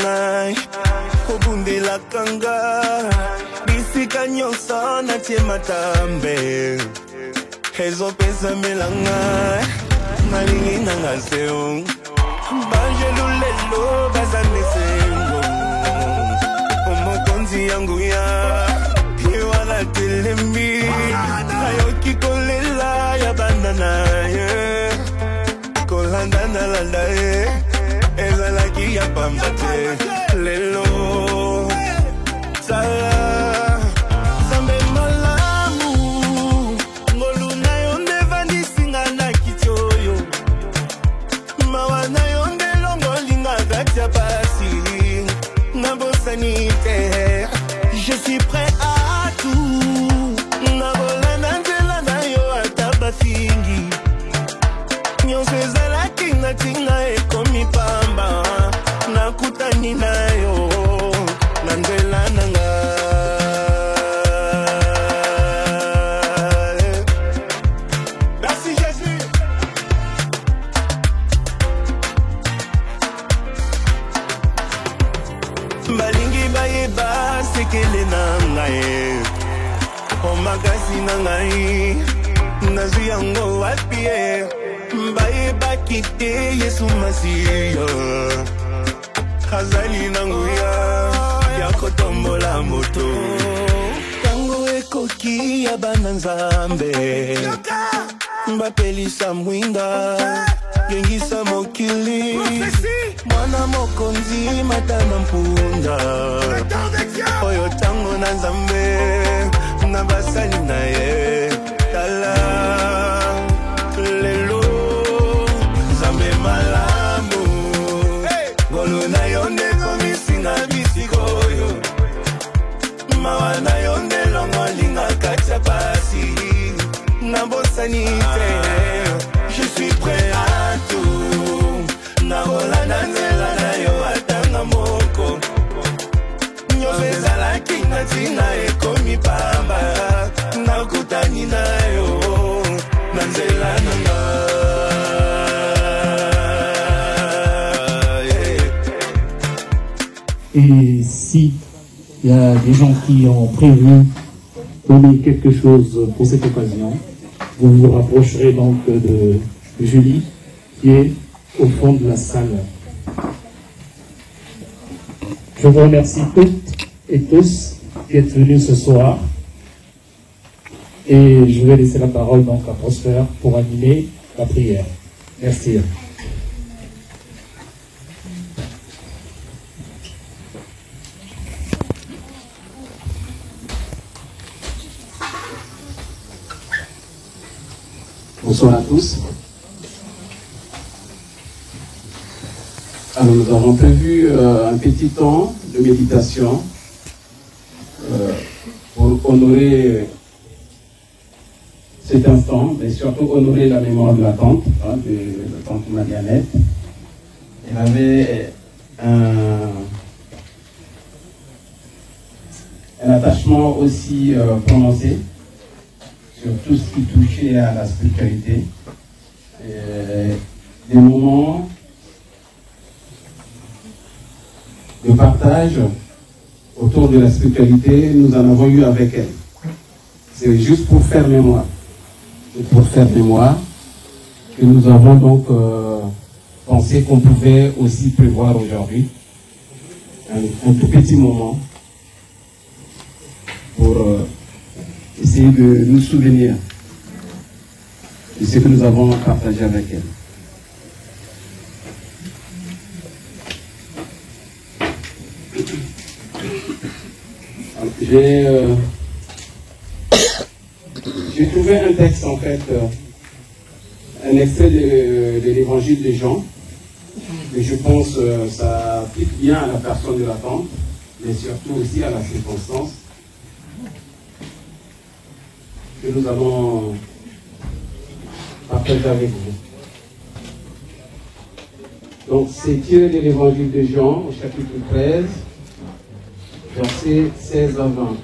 ngai kobundela kanga bisika nyonso na tie matambe ezopesa melanga nalingi nanga seo banjelulelo bazanesengo omokonzi yangu ya iwala telemi ayoki kolela ya bandana ye kolandana landa ye ezalaki ya pamba te lelo sala zambe malamu ngolu na yo ndevandisinga na kitioyo mawa na yo ndelongolinga kati ya pasi nabosani te je suis prêt à tout nabolanda nzela na yo ata bafingi nyonso ezalaki natinga ekomi pamba nakutani na yo na nzela nanga merci Jésus balingi bayeba sekele na ngai omakasi na ngai nazwi yango wapi ye bayebaki te Yesu Masiya azali na nguya ya kotombola moto tango ekoki ya bana nzambe bapelisa mwinda gengisa mokili mwana mokonzi matana mpunda oyo tango na nzambe na basali na ye tala lelo nzambe malamu ngolu na yo nde komisinga bisikoyo mawa na yo nde longolinga kati ya pasi nabosani te je suis prêt à tout nabolanda nzela na yo atanga moko nyonso ezalaki natina ekomi pamba nakutani na yo na nzela nanga. Et si il y a des gens qui ont prévu donner quelque chose pour cette occasion, vous vous rapprocherez donc de Julie qui est au fond de la salle. Je vous remercie toutes et tous qui êtes venus ce soir et je vais laisser la parole donc à Prosper pour animer la prière. Merci. Bonsoir à tous. Alors nous avons prévu un petit temps de méditation pour honorer cet instant, mais surtout honorer la mémoire de la tante, de la tante Marianette. Elle avait un attachement aussi prononcé sur tout ce qui touchait à la spiritualité. Des moments de partage autour de la spiritualité, nous en avons eu avec elle. C'est juste pour faire mémoire. Et pour faire mémoire, que nous avons donc pensé qu'on pouvait aussi prévoir aujourd'hui un tout petit moment pour essayer de nous souvenir de ce que nous avons partagé avec elle. J'ai trouvé un texte, en fait, un extrait de l'évangile de Jean, et je pense que ça applique bien à la personne de la tante, mais surtout aussi à la circonstance que nous allons partager avec vous. Donc, c'est tiré de l'évangile de Jean, au chapitre 13, versets 16 à 20.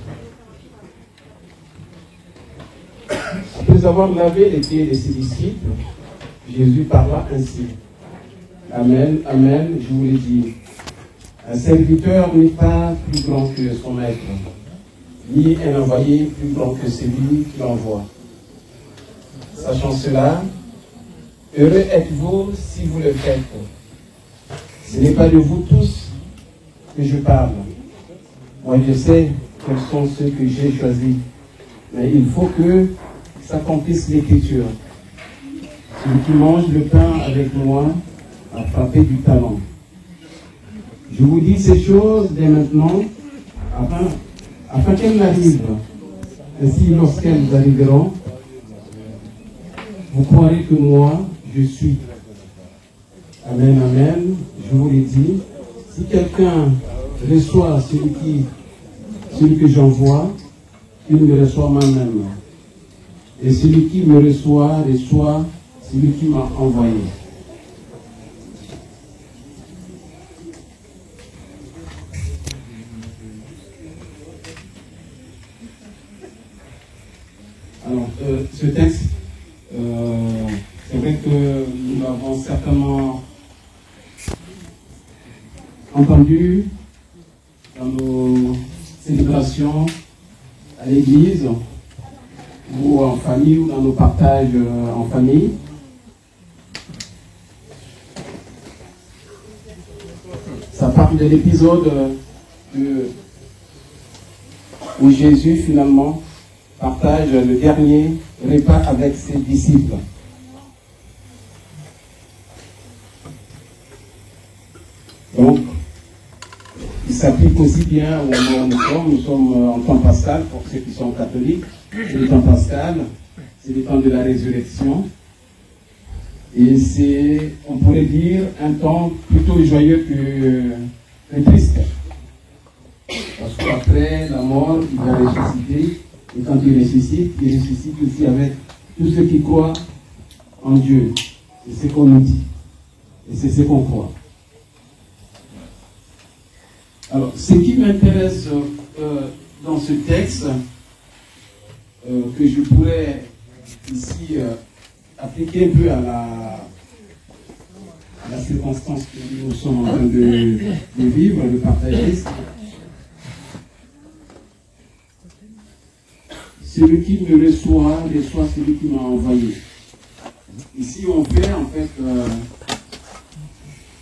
Après avoir lavé les pieds de ses disciples, Jésus parla ainsi. Amen, amen, je vous le dis. Un serviteur n'est pas plus grand que son maître, ni un envoyé plus grand que celui qui l'envoie. Sachant cela, heureux êtes-vous si vous le faites. Ce n'est pas de vous tous que je parle. Moi, je sais quels sont ceux que j'ai choisis. Mais il faut que s'accomplisse l'Écriture. Celui qui mange le pain avec moi a frappé du talent. Je vous dis ces choses dès maintenant, afin qu'elles n'arrivent. Ainsi, lorsqu'elles arriveront, vous croirez que moi, je suis. Amen, amen. Je vous l'ai dit. Si quelqu'un reçoit celui que j'envoie, il me reçoit moi-même. Et celui qui me reçoit celui qui m'a envoyé. Alors, ce texte, c'est vrai que nous l'avons certainement entendu dans nos célébrations à l'église, ou en famille, ou dans nos partages en famille. Ça parle de l'épisode où Jésus finalement partage le dernier repas avec ses disciples. Donc, il s'applique aussi bien au moment où nous sommes en temps pascal, pour ceux qui sont catholiques. C'est le temps pascal, c'est le temps de la résurrection. Et c'est, on pourrait dire, un temps plutôt joyeux que triste. Parce qu'après la mort, il va ressusciter. Et quand il ressuscite aussi avec tous ceux qui croient en Dieu. C'est ce qu'on nous dit. Et c'est ce qu'on croit. Alors, ce qui m'intéresse dans ce texte, que je pourrais ici appliquer un peu à la circonstance que nous sommes en train de vivre, de partager, celui qui me reçoit celui qui m'a envoyé. Ici, on fait en fait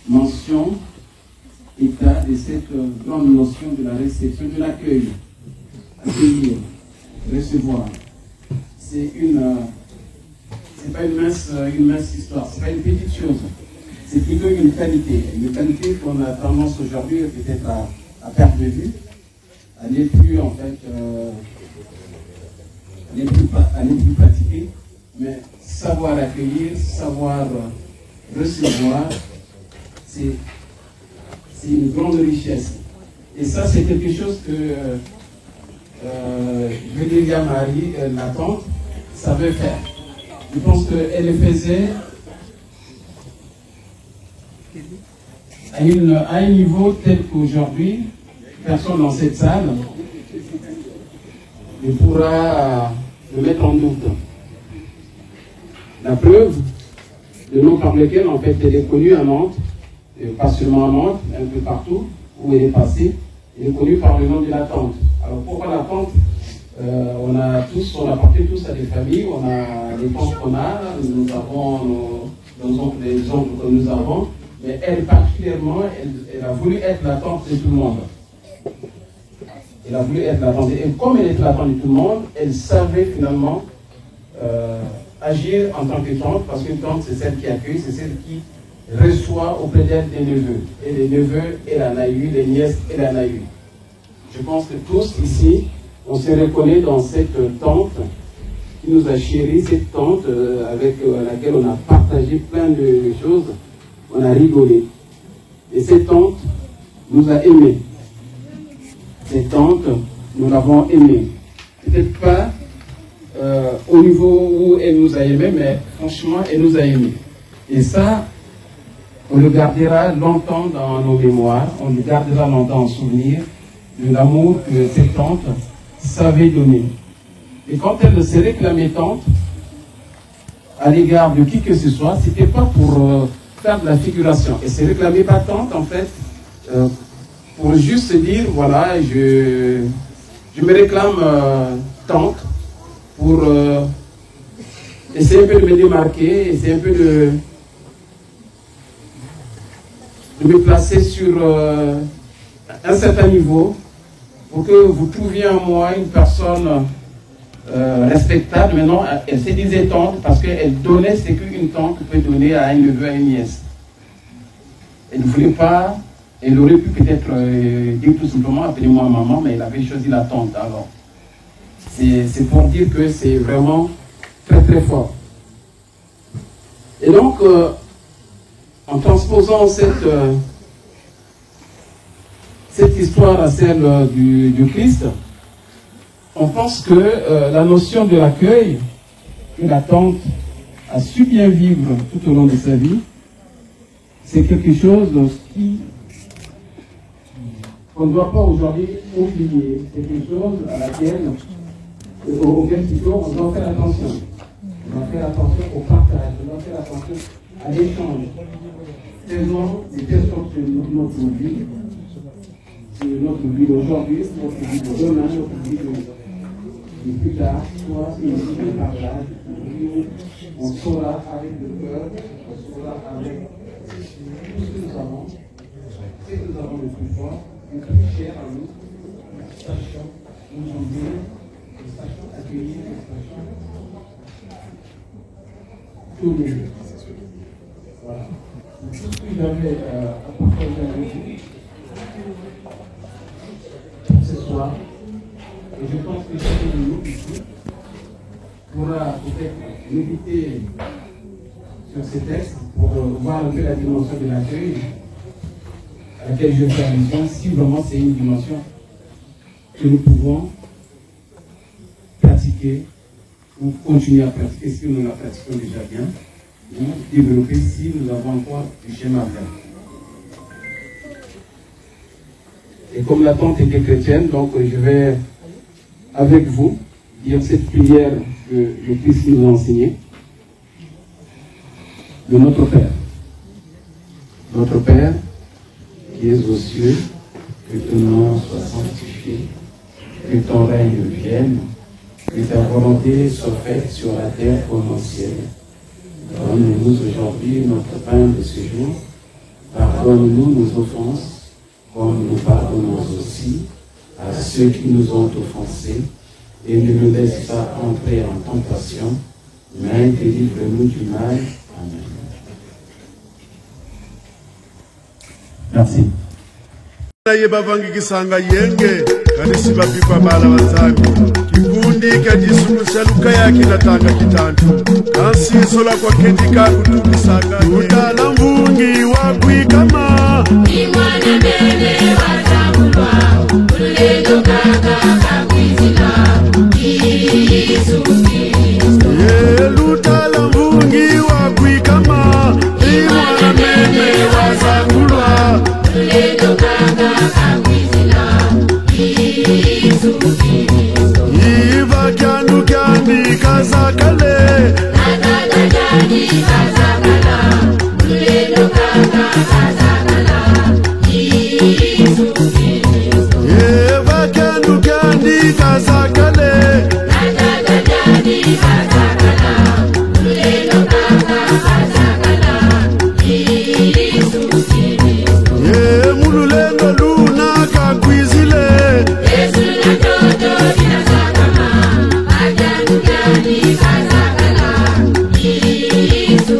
mention, état de cette grande notion de la réception, de l'accueil. Accueillir, recevoir. C'est pas une mince histoire, c'est pas une petite chose. C'est plutôt une qualité qu'on a tendance aujourd'hui peut-être à perdre de vue, à n'est plus en fait, à n'est plus pratiquer, mais savoir accueillir, savoir recevoir, c'est une grande richesse. Et ça, c'est quelque chose que Véléria Marie, la tante, savait faire. Je pense qu'elle le faisait à un niveau tel qu'aujourd'hui, personne dans cette salle ne pourra le mettre en doute. La preuve, le nom par lequel en fait elle est connue à Nantes, et pas seulement à Nantes, un peu partout où elle est passée, elle est connue par le nom de la tante. Alors pourquoi la tante? On appartient tous à des familles, on a les tantes qu'on a, nous avons nos oncles, les oncles que nous avons, mais elle particulièrement, elle a voulu être la tante de tout le monde. Elle a voulu être la tante. Et comme elle était la tante de tout le monde, elle savait finalement agir en tant que tante, parce qu'une tante, c'est celle qui accueille, c'est celle qui reçoit auprès d'elle des neveux. Et les neveux, elle en a eu, les nièces, elle en a eu. Je pense que tous ici, on se reconnaît dans cette tante qui nous a chéris, cette tante avec laquelle on a partagé plein de choses, on a rigolé. Et cette tante nous a aimés. Cette tante, nous l'avons aimée. Peut-être pas au niveau où elle nous a aimés, mais franchement, elle nous a aimés. Et ça, on le gardera longtemps dans nos mémoires, on le gardera longtemps en souvenir de l'amour que cette tante savait donner. Et quand elle se réclamait tante, à l'égard de qui que ce soit, c'était pas pour faire de la figuration. Elle se réclamait pas tante, en fait, pour juste dire, voilà, je me réclame tante pour essayer un peu de me démarquer, essayer un peu de me placer sur un certain niveau pour que vous trouviez en moi une personne respectable. Maintenant, elle se disait tante parce qu'elle donnait ce qu'une tante peut donner à un neveu, à une nièce. Elle ne voulait pas, elle aurait pu peut-être dire tout simplement appelez-moi maman, mais elle avait choisi la tante. Alors, c'est pour dire que c'est vraiment très très fort. Et donc, en transposant cette histoire à celle du Christ, on pense que la notion de l'accueil que la tante a su bien vivre tout au long de sa vie, c'est quelque chose qu'on ne doit pas aujourd'hui oublier. C'est quelque chose auquel plutôt on doit faire attention. On doit faire attention au partage, on doit faire attention à l'échange. Tellement de telle sorte que notre vie, notre vie d'aujourd'hui, notre vie de demain, notre vie de plus tard, soit une partage, on saura avec le cœur, on saura avec tout ce que nous avons, ce que nous avons le plus fort, le plus cher à nous, sachant nous en dire, sachant accueillir, sachant tout le monde. Voilà. Tout ce que j'avais à partager avec vous ce soir, et je pense que chacun de nous ici pourra peut-être méditer sur ces textes pour voir un peu la dimension de l'accueil à laquelle je fais allusion, si vraiment c'est une dimension que nous pouvons pratiquer ou continuer à pratiquer si nous la pratiquons déjà bien, ou développer si nous avons encore du chemin à faire. Et comme la tante était chrétienne, donc je vais avec vous dire cette prière que le Christ nous a enseignée de notre Père. Notre Père, qui es aux cieux, que ton nom soit sanctifié, que ton règne vienne, que ta volonté soit faite sur la terre comme au ciel. Donne-nous aujourd'hui notre pain de ce jour. Pardonne-nous nos offenses, comme nous pardonnons aussi à ceux qui nous ont offensés, et ne nous laisse pas entrer en tentation, mais délivre-nous du mal. Amen. Merci. Bavangisanga yenge kanisi bapikwa bala batatu kikundi kajisulusa luka yake natanga kitantu kansi sola kwa kendika kutukisanga utala mvungi wa kwikama ni mwana mene wazamulwa ulendo kaka kakwizila Yesu Kristo lutala mvungi wa kwikama ni mwana mene wazamulwa ulendo kaka kakwizila Yesu Kristo iva kyanu kyandi kazakale natata kyandi kazakala ulendo kaka kazakala Yesu Kristo iva kyanu kyandi kazakale natata kyandi kazakala ulendo kaka kazakala Yesu Kristo mululendo luna kakwizile Yesu na toto dinasakama ajamu kyandi kazakala Yesu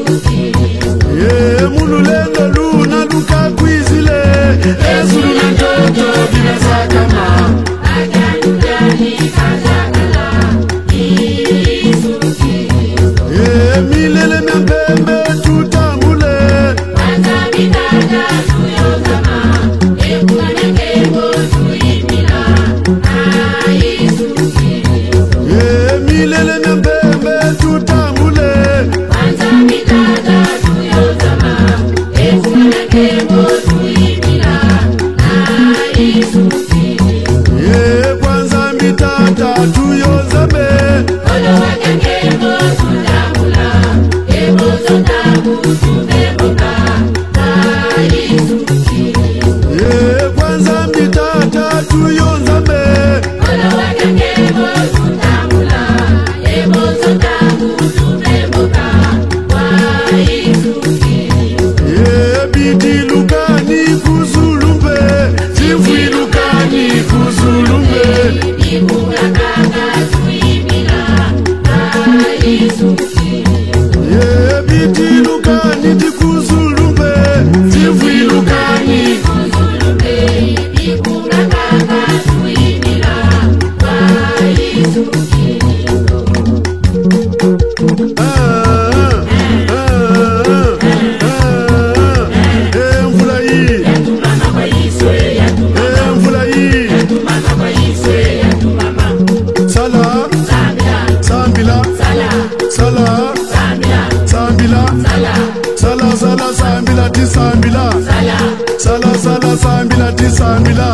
sambila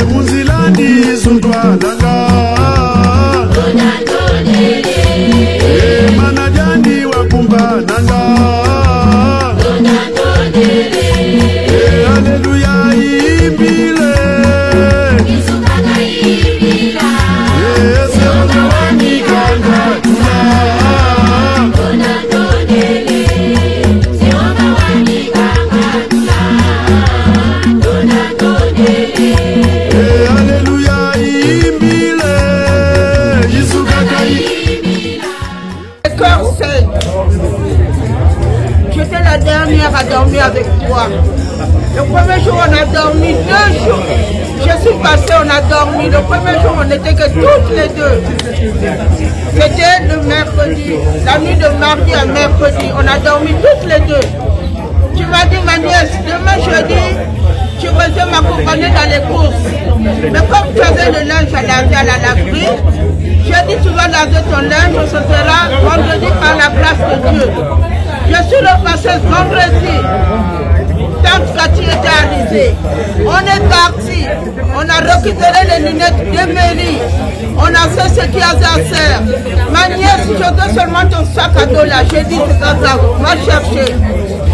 Muzilandi Sundwananga Manajani Wakumbananga Hallelujah Ibile J'étais la dernière à dormir avec toi. Le premier jour, on a dormi 2 jours. Je suis passée, on a dormi. Le premier jour, on n'était que toutes les deux. C'était le mercredi, la nuit de mardi à mercredi. On a dormi toutes les deux. Tu m'as dit, ma nièce, demain jeudi, tu restais m'accompagner dans les courses. Mais comme tu avais le linge à laver à la laverie, j'ai dit, tu vas laver ton linge, ce sera vendredi par la grâce de Dieu. Je suis repassée vendredi. Tant que Cathy était arrivée, on est parti, on a récupéré les lunettes de mairie, on a fait ce qu'il y avait à faire. Ma nièce, je veux seulement ton sac à dos là, j'ai dit c'est pas grave, va chercher.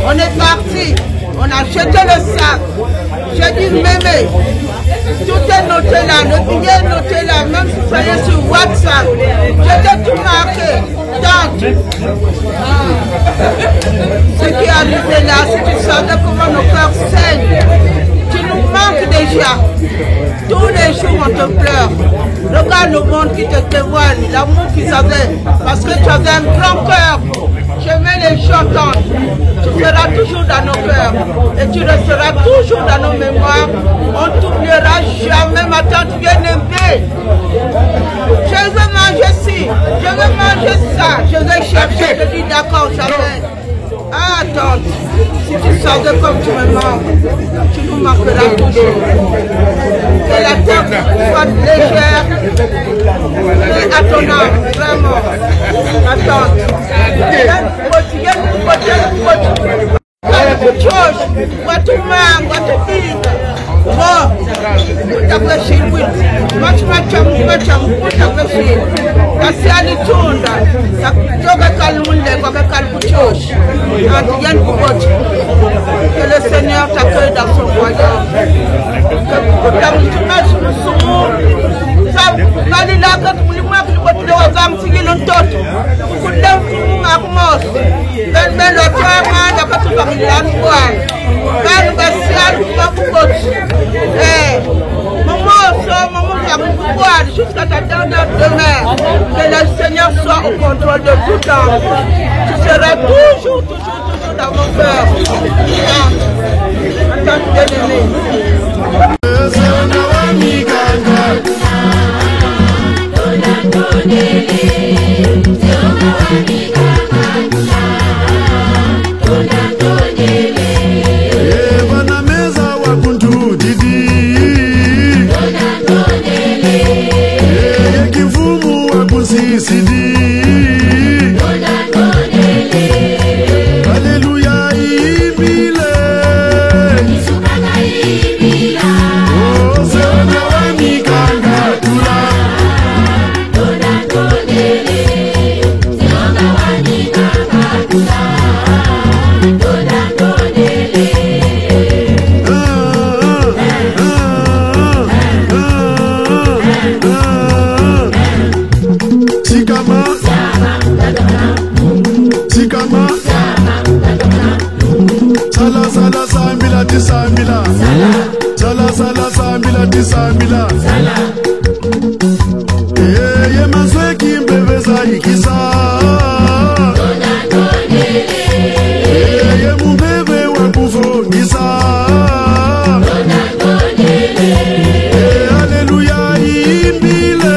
On est parti, on a jeté le sac. J'ai dit mémé, tout est noté là, le billet est noté là, même si vous soyez sur WhatsApp. J'étais tout marqué. Tante, ce qui est arrivé là, si tu savais comment nos cœurs saignent, tu nous manques déjà. Tous les jours on te pleure. Regarde le monde qui te témoigne, l'amour qu'ils avaient, parce que tu avais un grand cœur. J'aimais les gens, tante. Tu seras toujours dans nos cœurs et tu resteras toujours dans nos mémoires. On ne t'oubliera jamais, ma tante bien-aimée. Je veux manger ci, je veux manger ça, je vais chercher, je dis d'accord, jamais. Ah, tante, si tu savais comme tu me manques, tu nous manqueras toujours. Que la tête soit légère et à ton âme, vraiment. Ma tante, que le Seigneur t'accueille dans son royaume. Jusqu'à ta dernière demeure, que le Seigneur soit au contrôle de tout temps. Tu seras toujours dans mon cœur. Attends, bien-aimé. Hallelujah, Ibile. Tisambila, sala sambila tisambila, ye mazwe kimbebeza ikisa, ye mubebe wakufongisa, haleluya imbile,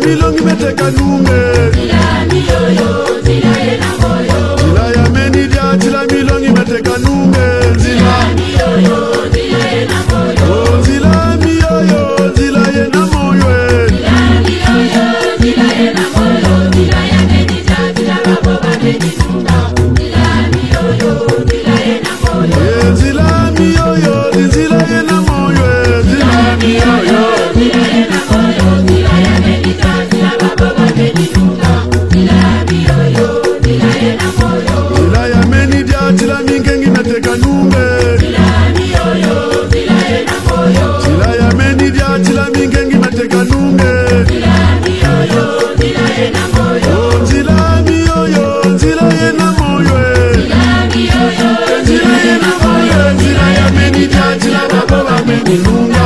milongi meteka nume Zila ya menidia Zila milongi meteka nume Zila Oh zila miyoyo Zila ye na moyo Zila miyoyo Zila ye na moyo Zila miyoyo Zila ya menidia Zila mingengi meteka nume Zila ya menidia Zila mingengi meteka nume Oh zila miyoyo Zila ye na moyo Zila ye na moyo Zila ya menidia Zila baba bamenilunga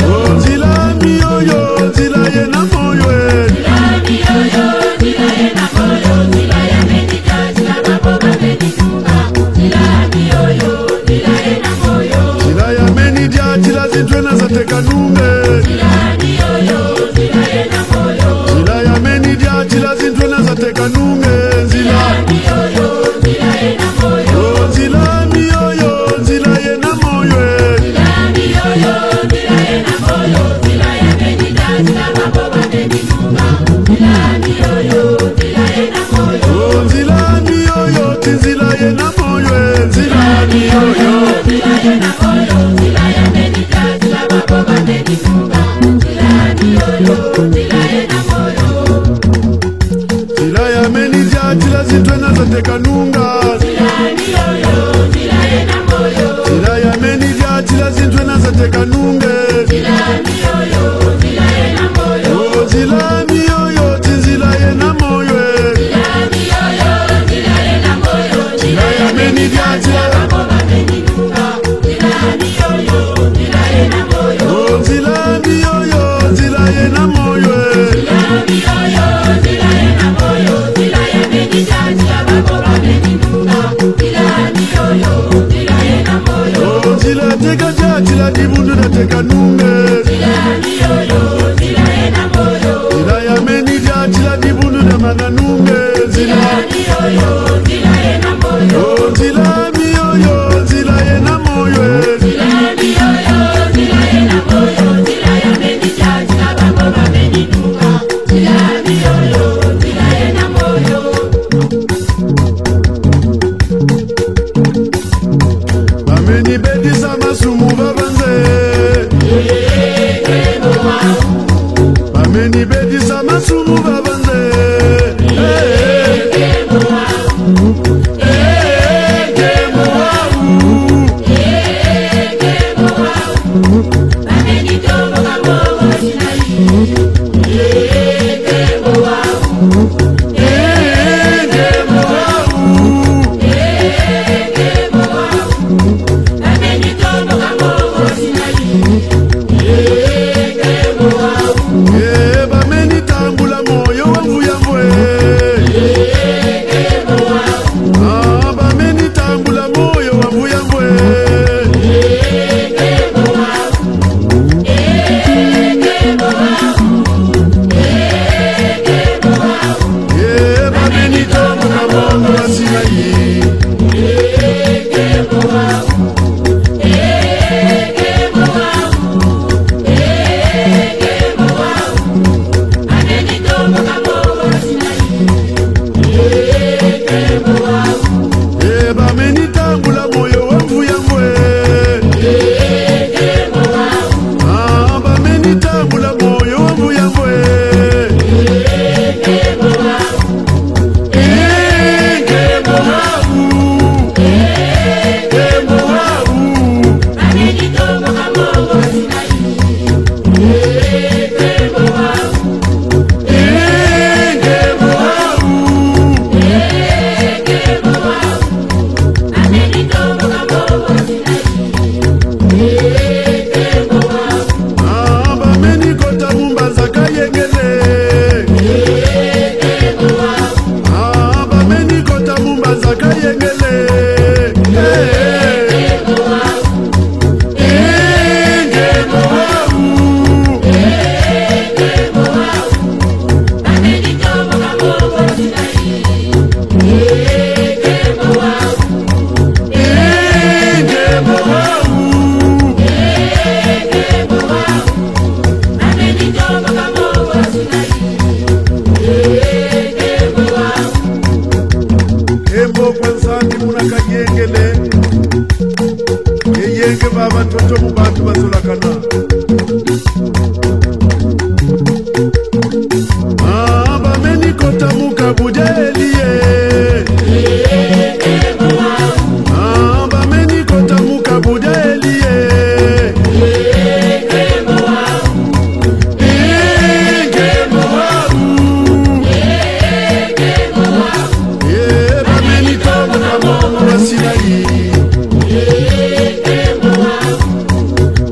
Oh zila miyoyo Zila ye na moyo Zila ya menidia Zila zitwena zateka nume Zila ya menidia Zila zitwena zateka nume Zila Oh zila miyoyo Zila ye na moyo Oh zila miyoyo Zila ye na moyo Zila miyoyo Zila ya menidia Zila zitwena zateka nunga Zila ya menidia Zila zitwena zateka nunge Oh zila miyoyo Zila ye na moyo Zila ya menidia Zila Oh zila miyoyo Zila ye na moyo Oh zila teka ja Zila dibundu na teka nume Zila ya menidia Zila dibundu na mana nume Zila Oh zila miyoyo Zila ye na moyo Bameni bedisa masumu babanze Bameni bedisa masumu babanze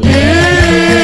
Yeah.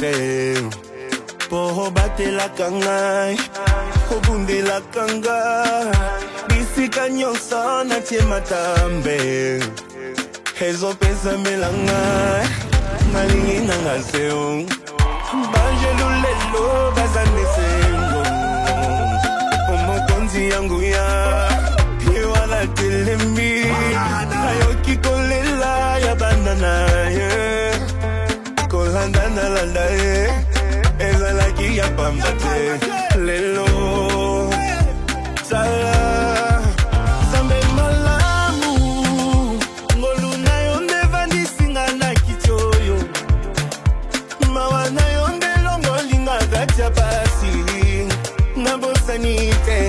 te po batelaka ngai obundelaka ngai bisika nyonso natie matambe ezopesamela ngai nalingi nanga seo banjelu lelo bazande sengo omokonzi yangu ya iwana telemi nayoki kolela ya bandana ye kolanda nalanda ye ezalaki ya pamba te lelo sala zambe malamu ngolu na yo ndevandisinga na kitoyo mawa na yo ndelongolinga gatia pasi nabosani te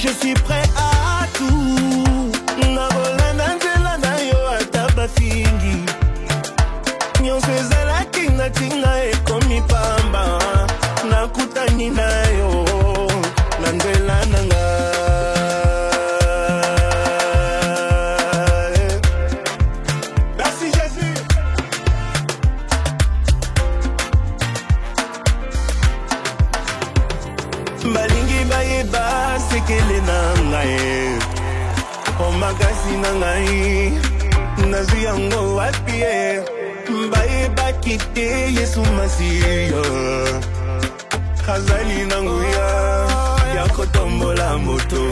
je suis prêt à tout nabolanda nzela na yo ata bafingi nyonso ezalaki natinga ekomi pamba nakutani na yo na nzela na nga merci Jésus balingi bayeba sekele na ngai omakasi na ngai nazwi yango wapi ye bayebaki te Yesu Masiya azali na nguya ya kotombola moto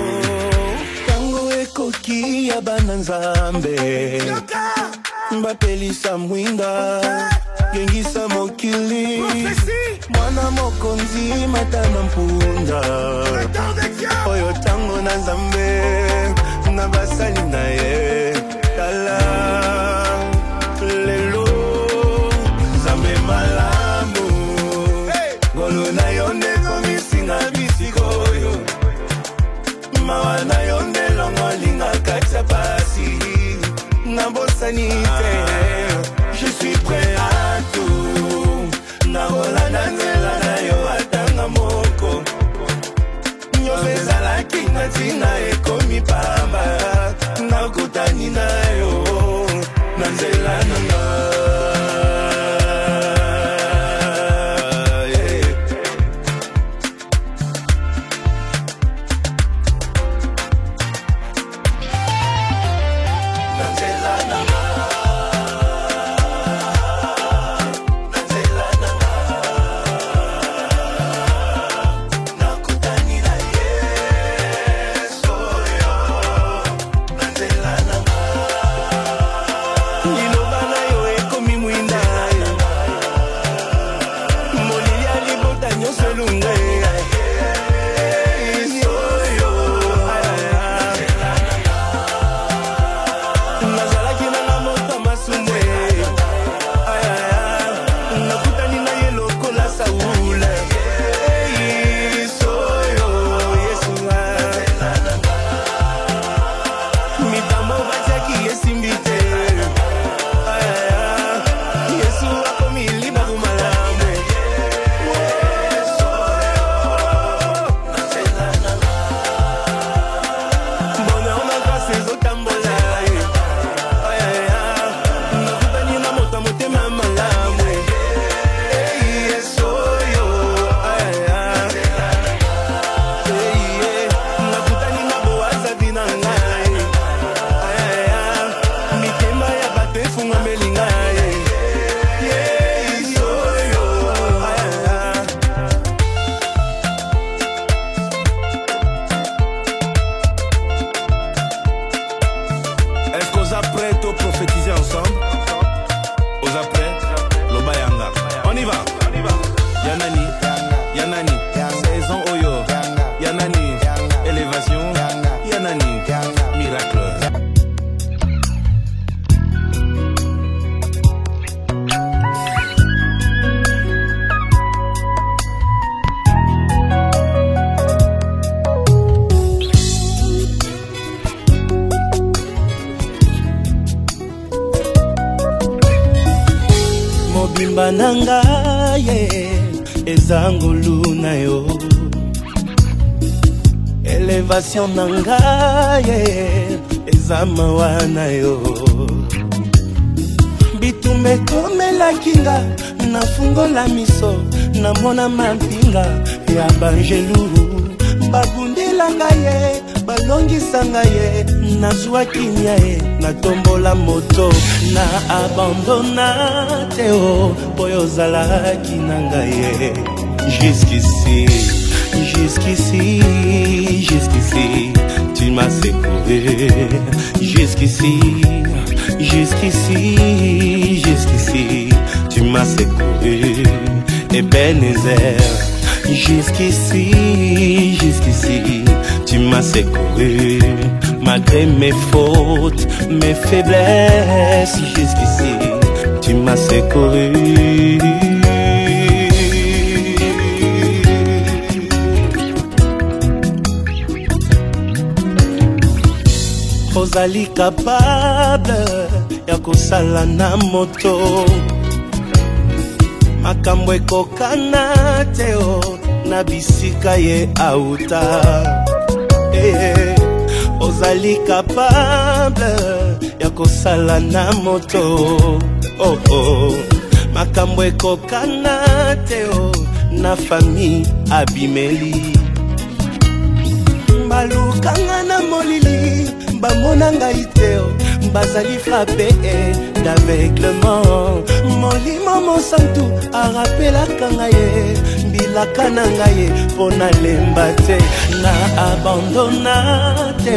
tango ekoki ya bana nzambe bapelisa mwinda gengisa mokili mwana mokonzi matana mpunda oyo tango na nzambe na basali na ye tala lelo nzambe malamu ngolu na yo ndekomisinga bisikoyo mawa na yo ndelongolinga katia pasi nabosani te je suis prêt à tout nakolanda nzela na yo atanga moko nyonso ezalaki natina ekomi pamba nakutani na yo na nzela na nga Bananga ye ezangolu na yo elevation nanga ye ezamawa na yo bitumbe komela kinga nafungola miso namona mampinga ya banjelu babundelanga ye balongisanga ye nazwaki nya ye natombola moto na abandona te o po ozalaki na ngai. Jusqu'ici, jusqu'ici, jusqu'ici, tu m'as secouru. Jusqu'ici, jusqu'ici, jusqu'ici, tu m'as secouru. Ebenezer, jusqu'ici, jusqu'ici, tu m'as secouru. Malgré mes fautes, mes faiblesses, jusqu'ici, tu m'as secouru. Ozali capable ya kosala na moto makambo ekokana te o na bisika ye auta. Ozali capable ya kosala na moto makambo ekokana te o na famille abimeli. Balukanga na molili bamona ngai te bazali frappé d'aveuglement. Molimo mosantu arapelaka ngai mbilaka na ngai mpo nalemba te na abandona te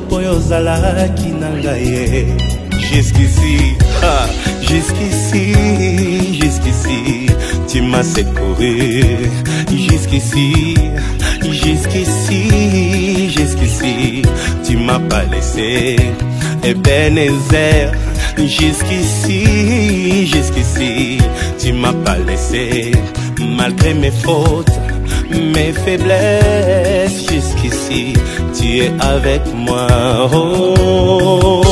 po ozalaki na ngai. Jusqu'ici, jusqu'ici, jusqu'ici, tu m'as secouru. Jusqu'ici, jusqu'ici, jusqu'ici, tu m'as pas laissé. Ebenezer, jusqu'ici, jusqu'ici, tu m'as pas laissé. Malgré mes fautes, mes faiblesses, jusqu'ici, tu es avec moi. Oh.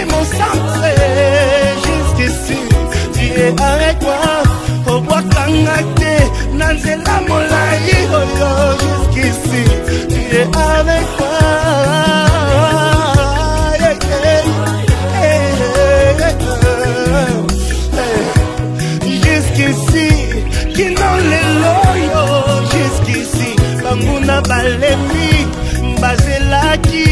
Mon centre, jusqu'ici, tu es avec moi. Au bois kangate, nanzela molai, jusqu'ici, tu es avec moi. Jusqu'ici, qui n'ont les loyaux, jusqu'ici, bamuna balemi, bazelaki.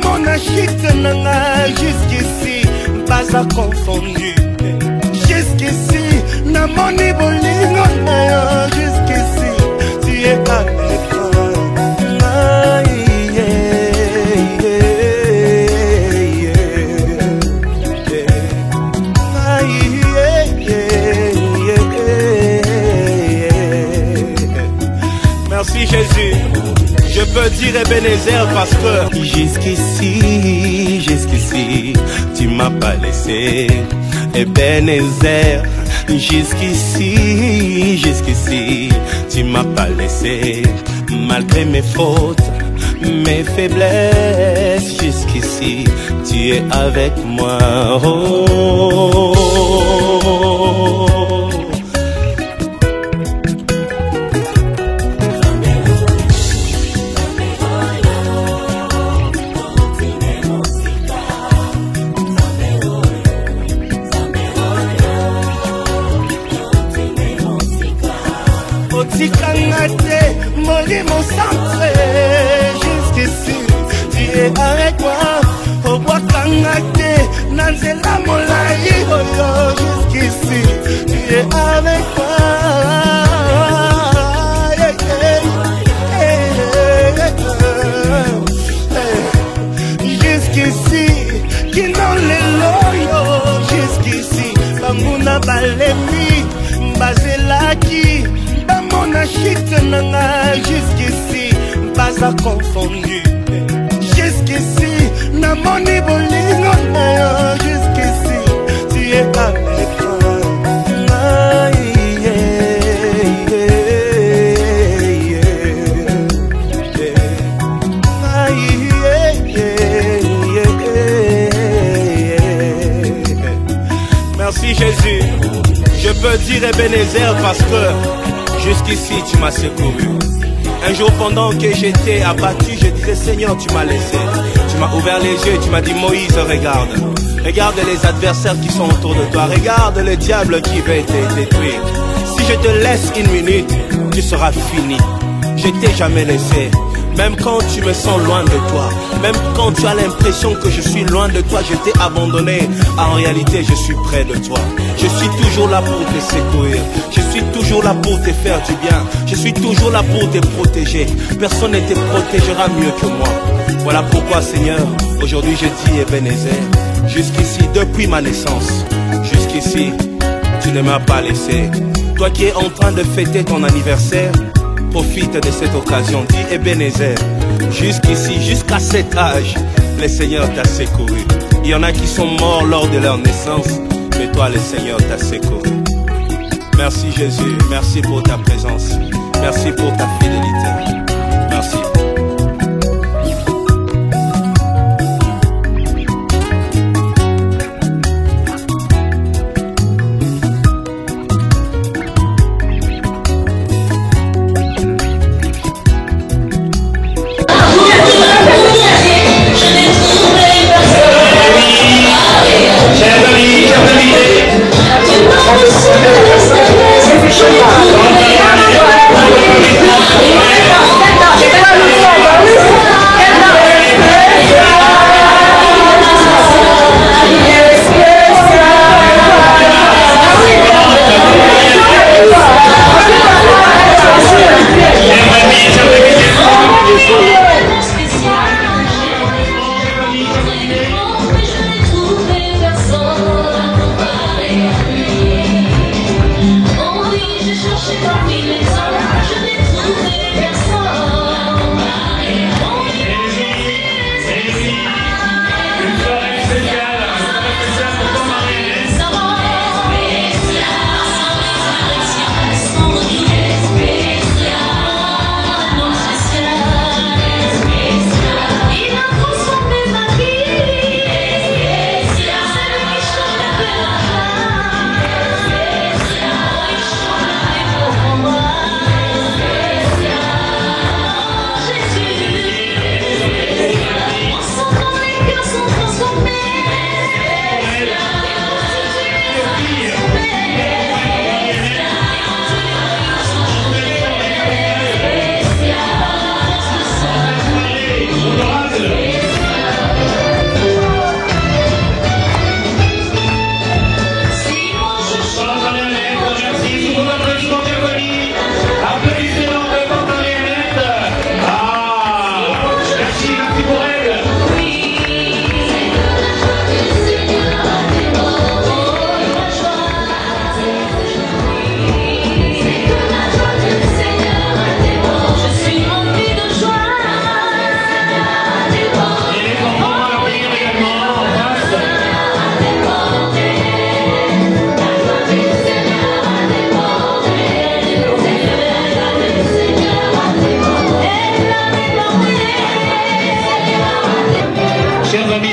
Mon achite nanga jusqu'ici, pas à confondu. Jusqu'ici, na moni bolingo na jusqu'ici, tu es avec moi. Merci Jésus. Je peux dire Ebenezer parce que jusqu'ici, jusqu'ici, tu m'as pas laissé. Ebenezer, jusqu'ici, jusqu'ici, tu m'as pas laissé. Malgré mes fautes, mes faiblesses, jusqu'ici, tu es avec moi. Oh. Mon centre, jusqu'ici, tu es avec moi. Au bois kangate, nanzela molai, jusqu'ici, tu es avec moi. Jusqu'ici, qui n'ont les loyaux, jusqu'ici, bamuna balemi, bazelaki. Mon achite nanga jusqu'ici, pas à confondu. Jusqu'ici, na moni bolingo na jusqu'ici, tu es avec moi. dire Ebenezer parce que jusqu'ici tu m'as secouru. Un jour pendant que j'étais abattu, je disais Seigneur, tu m'as laissé. Tu m'as ouvert les yeux, tu m'as dit Moïse, regarde. Regarde les adversaires qui sont autour de toi. Regarde le diable qui veut te détruire. Si je te laisse une minute, tu seras fini. Je t'ai jamais laissé. Même quand tu me sens loin de toi, même quand tu as l'impression que je suis loin de toi, je t'ai abandonné. En réalité, je suis près de toi. Je suis toujours là pour te secourir. Je suis toujours là pour te faire du bien. Je suis toujours là pour te protéger. Personne ne te protégera mieux que moi. Voilà pourquoi, Seigneur, aujourd'hui je dis Ebenezer. Jusqu'ici, depuis ma naissance, jusqu'ici, tu ne m'as pas laissé. Toi qui es en train de fêter ton anniversaire, profite de cette occasion, dis Ebenezer. Jusqu'ici, jusqu'à cet âge, le Seigneur t'a secouru. Il y en a qui sont morts lors de leur naissance, mais toi, le Seigneur t'a secouru. Merci Jésus, merci pour ta présence, merci pour ta fidélité. Merci.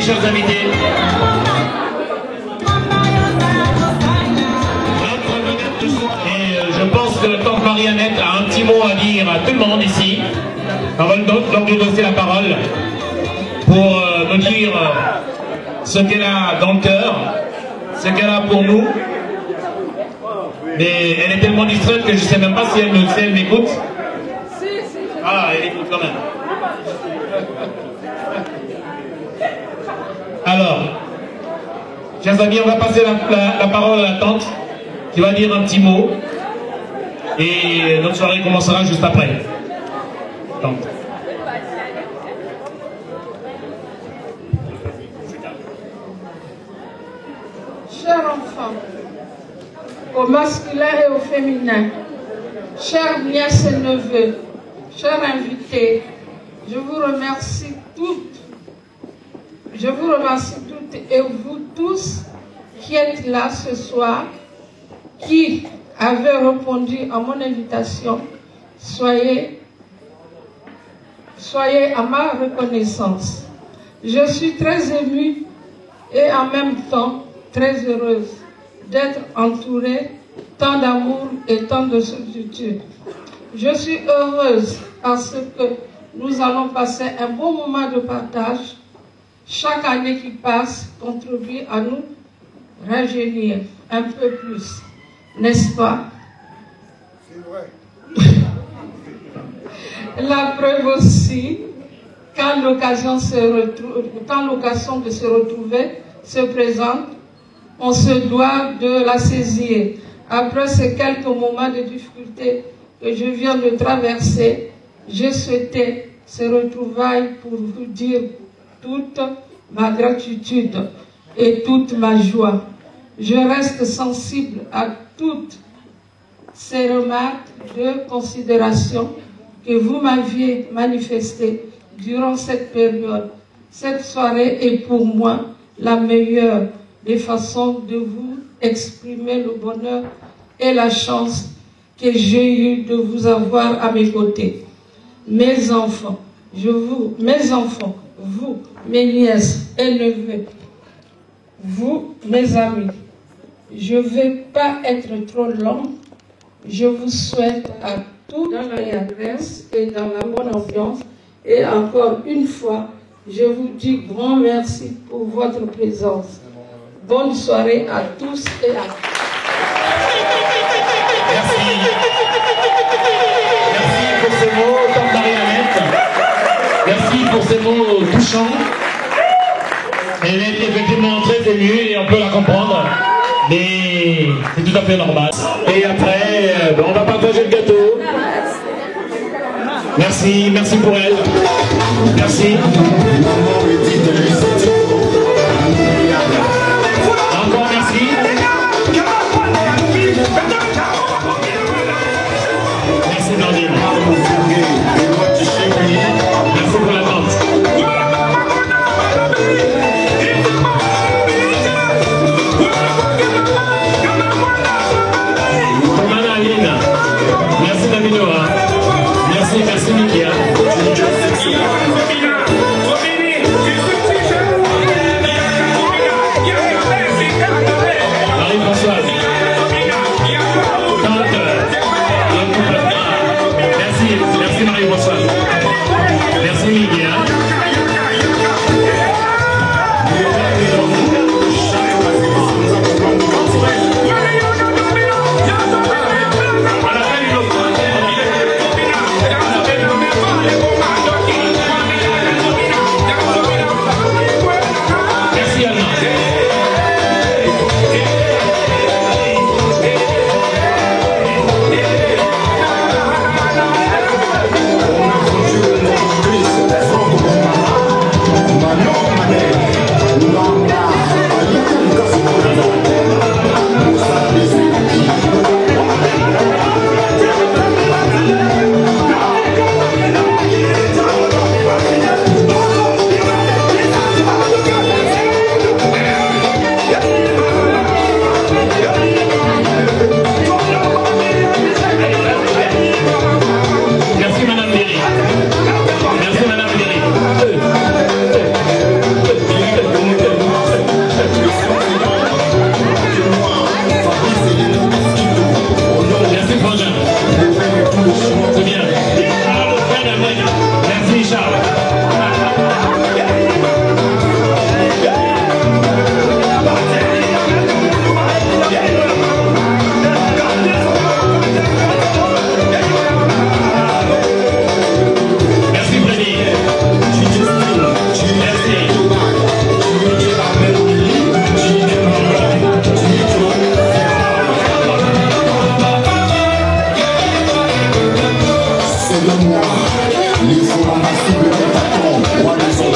Chers invités, et je pense que tante Mariannette a un petit mot à dire à tout le monde ici. On va donc lui donner la parole pour nous dire ce qu'elle a dans le cœur, ce qu'elle a pour nous. Mais elle est tellement distraite que je ne sais même pas si elle m'écoute. Ah, elle écoute quand même. Alors, chers amis, on va passer la parole à la tante qui va dire un petit mot et notre soirée commencera juste après. Tante. Chers enfants, au masculin et au féminin, chers nièces et neveux, chers invités, je vous remercie toutes. Je vous remercie toutes et vous tous qui êtes là ce soir, qui avez répondu à mon invitation. Soyez à ma reconnaissance. Je suis très émue et en même temps très heureuse d'être entourée tant d'amour et tant de solitude. Je suis heureuse parce que nous allons passer un bon moment de partage. Chaque année qui passe contribue à nous rajeunir un peu plus, n'est-ce pas? C'est vrai. La preuve aussi, quand l'occasion de se retrouver se présente, on se doit de la saisir. Après ces quelques moments de difficulté que je viens de traverser, j'ai souhaité ces retrouvailles pour vous dire toute ma gratitude et toute ma joie. Je reste sensible à toutes ces remarques de considération que vous m'aviez manifestées durant cette période. Cette soirée est pour moi la meilleure des façons de vous exprimer le bonheur et la chance que j'ai eu de vous avoir à mes côtés. Mes enfants, vous, mes nièces et neveux, vous, mes amis, je ne vais pas être trop long. Je vous souhaite à tous dans l'allégresse et dans la bonne ambiance. Et encore une fois, je vous dis grand merci pour votre présence. Bonne soirée à tous et à toutes. Merci. Merci pour ces mots, Tante Marie-Annette. Merci pour ces mots touchants. Elle est effectivement très émue et on peut la comprendre. Mais c'est tout à fait normal. Et après, on va partager le gâteau. Merci, merci pour elle. Merci. Encore merci. Merci Nordine. Merci pour la tente. Merci Daminoa. Merci Mikia. Marie-Françoise. Merci Marie-Françoise. Merci Mikia.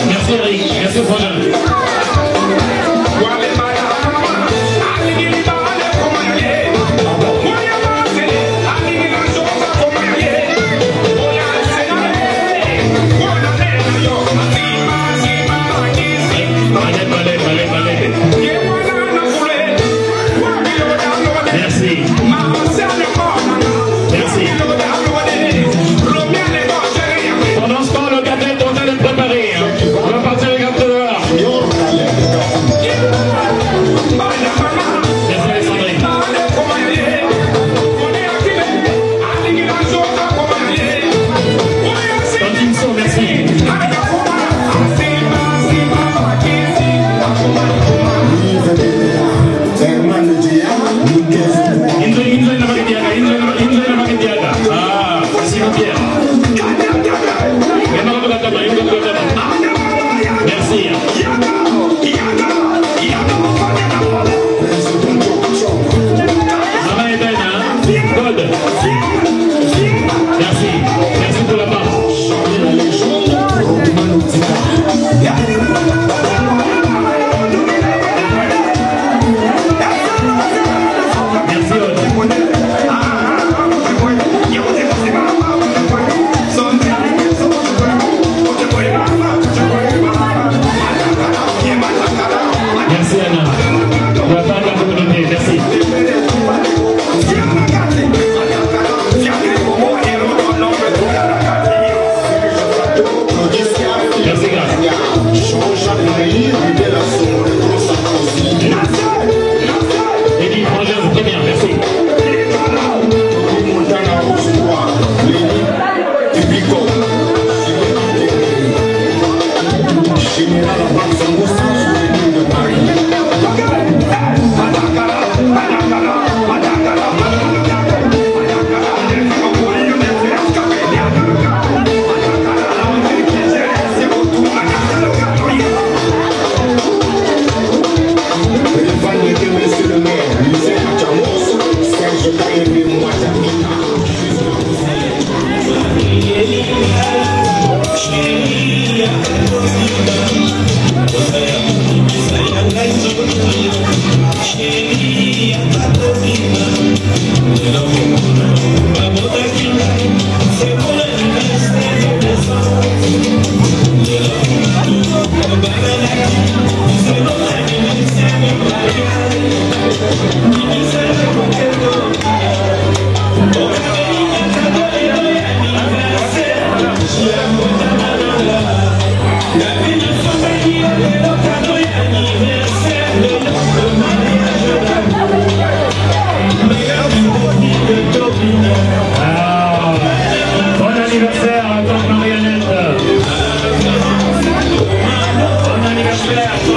Merci Eric, merci Frangin. Pendant ce temps, le gâteau est en train de préparer. On va partir le gâteau dehors. Merci. Maman est belle, hein? God. Merci. Merci pour la part. Merci Anna. Pour la part de la communauté. Merci. Merci grâce. Eddie Frangin, très bien, merci. Bon anniversaire,